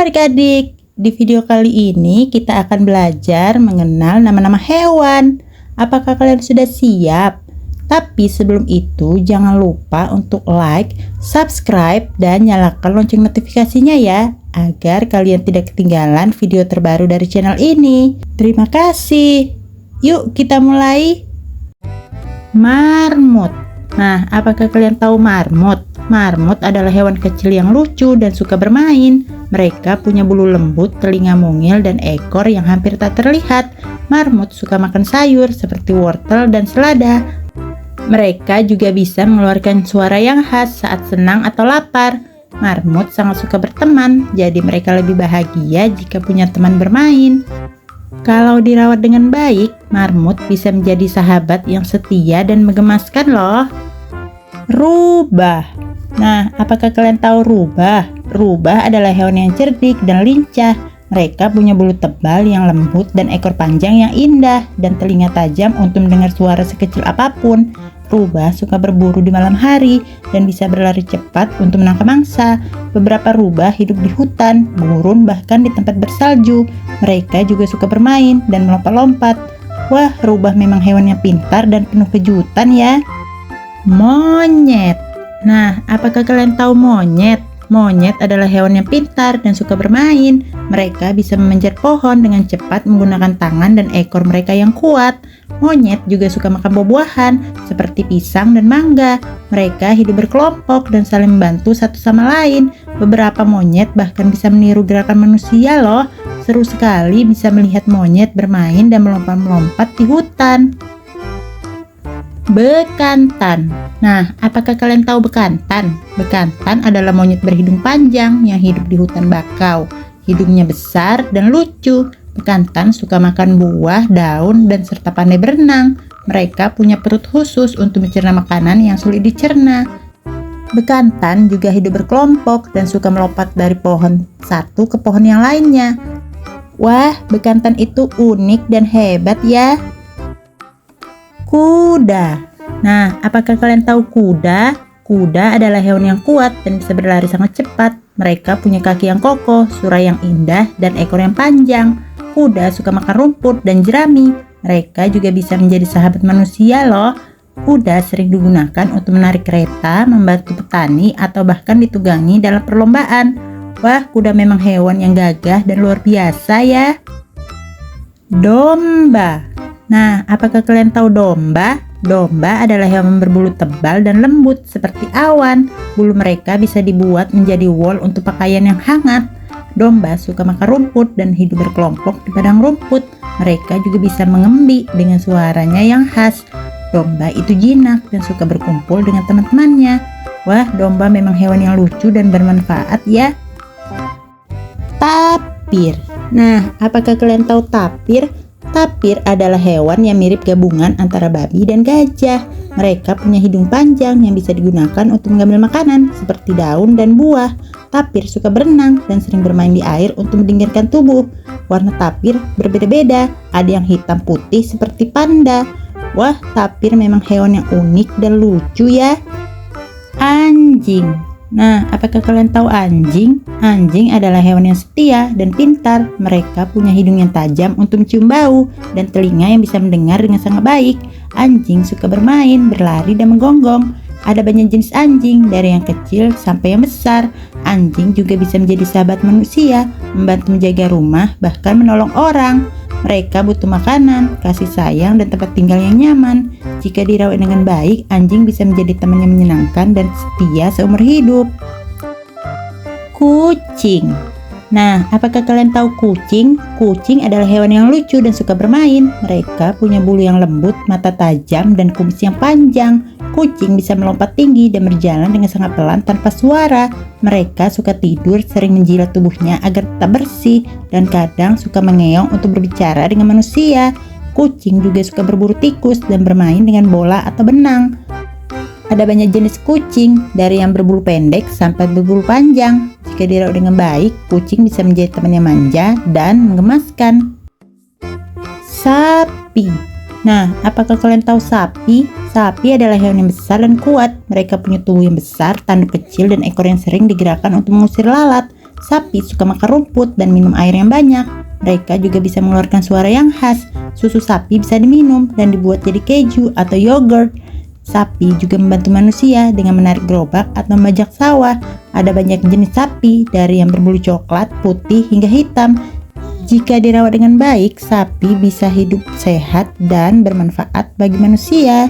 adik-adik, di video kali ini kita akan belajar mengenal nama-nama hewan. Apakah kalian sudah siap? Tapi sebelum itu jangan lupa untuk like, subscribe, dan nyalakan lonceng notifikasinya ya, agar kalian tidak ketinggalan video terbaru dari channel ini. Terima kasih. Yuk kita mulai. Marmut. Nah, apakah kalian tahu marmut? Marmut adalah hewan kecil yang lucu dan suka bermain. Mereka punya bulu lembut, telinga mungil, dan ekor yang hampir tak terlihat. Marmut suka makan sayur seperti wortel dan selada. Mereka juga bisa mengeluarkan suara yang khas saat senang atau lapar. Marmut sangat suka berteman, jadi mereka lebih bahagia jika punya teman bermain. Kalau dirawat dengan baik, marmut bisa menjadi sahabat yang setia dan menggemaskan loh. Rubah. Nah, apakah kalian tahu rubah? Rubah adalah hewan yang cerdik dan lincah. Mereka punya bulu tebal yang lembut dan ekor panjang yang indah dan telinga tajam untuk mendengar suara sekecil apapun. Rubah suka berburu di malam hari dan bisa berlari cepat untuk menangkap mangsa. Beberapa rubah hidup di hutan, gurun, bahkan di tempat bersalju. Mereka juga suka bermain dan melompat-lompat. Wah, rubah memang hewan yang pintar dan penuh kejutan ya. Monyet. Nah, apakah kalian tahu monyet? Monyet adalah hewan yang pintar dan suka bermain. Mereka bisa memanjat pohon dengan cepat menggunakan tangan dan ekor mereka yang kuat. Monyet juga suka makan buah-buahan seperti pisang dan mangga. Mereka hidup berkelompok dan saling membantu satu sama lain. Beberapa monyet bahkan bisa meniru gerakan manusia loh. Seru sekali bisa melihat monyet bermain dan melompat-melompat di hutan. Bekantan. Nah, apakah kalian tahu bekantan? Bekantan adalah monyet berhidung panjang yang hidup di hutan bakau. Hidungnya besar dan lucu. Bekantan suka makan buah, daun, dan serta pandai berenang. Mereka punya perut khusus untuk mencerna makanan yang sulit dicerna. Bekantan juga hidup berkelompok dan suka melompat dari pohon satu ke pohon yang lainnya. Wah, bekantan itu unik dan hebat ya. Kuda. Nah, apakah kalian tahu kuda? Kuda adalah hewan yang kuat dan bisa berlari sangat cepat. Mereka punya kaki yang kokoh, suara yang indah, dan ekor yang panjang. Kuda suka makan rumput dan jerami. Mereka juga bisa menjadi sahabat manusia loh. Kuda sering digunakan untuk menarik kereta, membantu petani, atau bahkan ditunggangi dalam perlombaan. Wah, kuda memang hewan yang gagah dan luar biasa ya. Domba. Nah, apakah kalian tahu domba? Domba adalah hewan berbulu tebal dan lembut seperti awan. Bulu mereka bisa dibuat menjadi wol untuk pakaian yang hangat. Domba suka makan rumput dan hidup berkelompok di padang rumput. Mereka juga bisa mengembi dengan suaranya yang khas. Domba itu jinak dan suka berkumpul dengan teman-temannya. Wah, domba memang hewan yang lucu dan bermanfaat ya. Tapir. Nah, apakah kalian tahu tapir? Tapir adalah hewan yang mirip gabungan antara babi dan gajah. Mereka punya hidung panjang yang bisa digunakan untuk mengambil makanan seperti daun dan buah. Tapir suka berenang dan sering bermain di air untuk mendinginkan tubuh. Warna tapir berbeda-beda, ada yang hitam putih seperti panda. Wah, tapir memang hewan yang unik dan lucu ya. Anjing. Nah, apakah kalian tahu anjing? Anjing adalah hewan yang setia dan pintar. Mereka punya hidung yang tajam untuk mencium bau dan telinga yang bisa mendengar dengan sangat baik. Anjing suka bermain, berlari, dan menggonggong. Ada banyak jenis anjing, dari yang kecil sampai yang besar. Anjing juga bisa menjadi sahabat manusia, membantu menjaga rumah, bahkan menolong orang. Mereka butuh makanan, kasih sayang, dan tempat tinggal yang nyaman. Jika dirawat dengan baik, anjing bisa menjadi teman yang menyenangkan dan setia seumur hidup. Kucing. Nah, apakah kalian tahu kucing? Kucing adalah hewan yang lucu dan suka bermain. Mereka punya bulu yang lembut, mata tajam, dan kumis yang panjang. Kucing bisa melompat tinggi dan berjalan dengan sangat pelan tanpa suara. Mereka suka tidur, sering menjilat tubuhnya agar tetap bersih, dan kadang suka mengeong untuk berbicara dengan manusia. Kucing juga suka berburu tikus dan bermain dengan bola atau benang. Ada banyak jenis kucing, dari yang berbulu pendek sampai berbulu panjang. Jika dirawat dengan baik, kucing bisa menjadi teman yang manja dan menggemaskan. Sapi. Nah, apakah kalian tahu sapi? Sapi adalah hewan yang besar dan kuat. Mereka punya tubuh yang besar, tanduk kecil, dan ekor yang sering digerakkan untuk mengusir lalat. Sapi suka makan rumput dan minum air yang banyak. Mereka juga bisa mengeluarkan suara yang khas. Susu sapi bisa diminum dan dibuat jadi keju atau yogurt. Sapi juga membantu manusia dengan menarik gerobak atau membajak sawah. Ada banyak jenis sapi, dari yang berbulu coklat, putih, hingga hitam. Jika dirawat dengan baik, sapi bisa hidup sehat dan bermanfaat bagi manusia.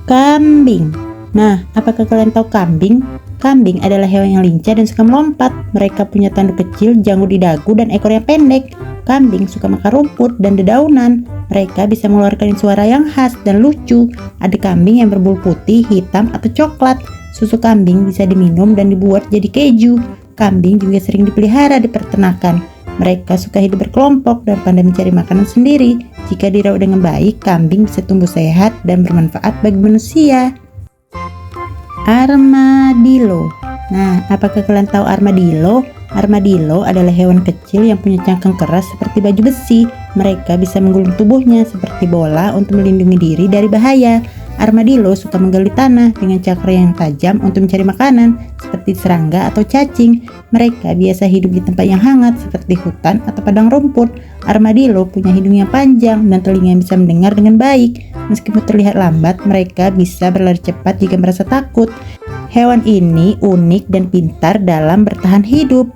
Kambing. Nah, apakah kalian tahu kambing? Kambing adalah hewan yang lincah dan suka melompat. Mereka punya tanduk kecil, janggut di dagu, dan ekor yang pendek. Kambing suka makan rumput dan dedaunan. Mereka bisa mengeluarkan suara yang khas dan lucu. Ada kambing yang berbulu putih, hitam, atau coklat. Susu kambing bisa diminum dan dibuat jadi keju. Kambing juga sering dipelihara di peternakan. Mereka suka hidup berkelompok dan pandai mencari makanan sendiri. Jika dirawat dengan baik, kambing bisa tumbuh sehat dan bermanfaat bagi manusia. Armadillo. Nah, apakah kalian tahu armadillo? Armadillo adalah hewan kecil yang punya cangkang keras seperti baju besi. Mereka bisa menggulung tubuhnya seperti bola untuk melindungi diri dari bahaya. Armadillo suka menggali tanah dengan cakar yang tajam untuk mencari makanan, seperti serangga atau cacing. Mereka biasa hidup di tempat yang hangat seperti hutan atau padang rumput. Armadillo punya hidung yang panjang dan telinga yang bisa mendengar dengan baik. Meskipun terlihat lambat, mereka bisa berlari cepat jika merasa takut. Hewan ini unik dan pintar dalam bertahan hidup.